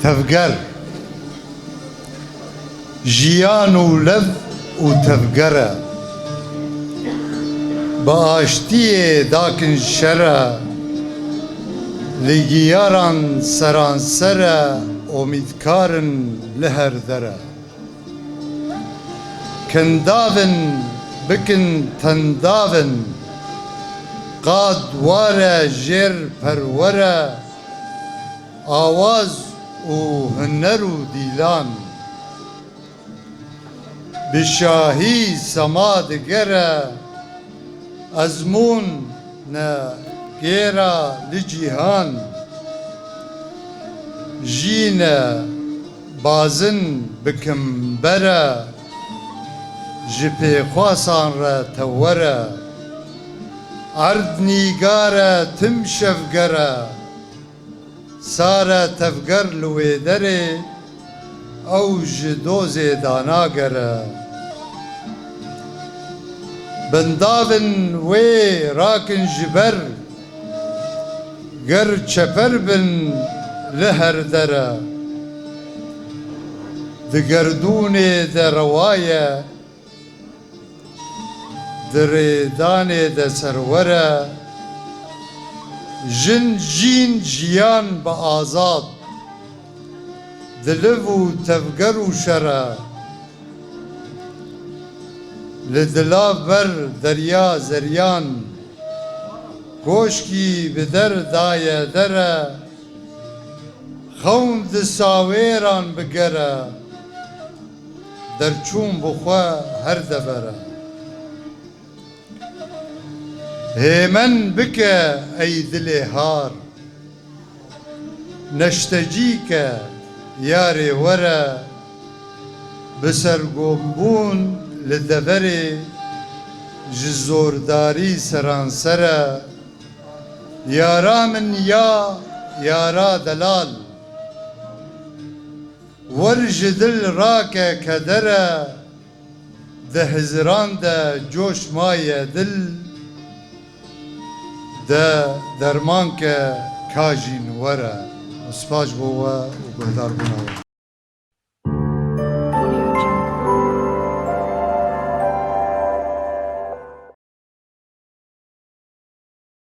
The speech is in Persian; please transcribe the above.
تفقر جيان ولف وتفقره باشتیه داکن شره لگیاران سران سره امیدکارن لهر دره کنداون بکن تنداون قاد واره جر پروره آواز و هنر و دیلان بشاهی سماد گره ازمون نه گیرا لجیهان جینه بازن بکم بره جپی خواسان را توره عرض نیگاره تم شفگره ساره تفگر لویدره او جدوز داناگره بنداون وی راکن جبر گر چپر بن لهر دره دگردون در روایه دریدان در سروره جن جین جیان با آزاد دلو و تفگر و شره لدلا بر دریا زریان کوشکی به در دایه دره خوند ساویران بگره در چون بخوا هر دبره هیمن بکه ای دل هار نشتجی که یاری وره بسرگوبون لدبری جزورداری سرانسره یارا من یا یارا دلال ورج دل راک کدره ده هزران ده جوش مای دل ده درمان که کاجین وره سپاس بوه و گهدار بناوه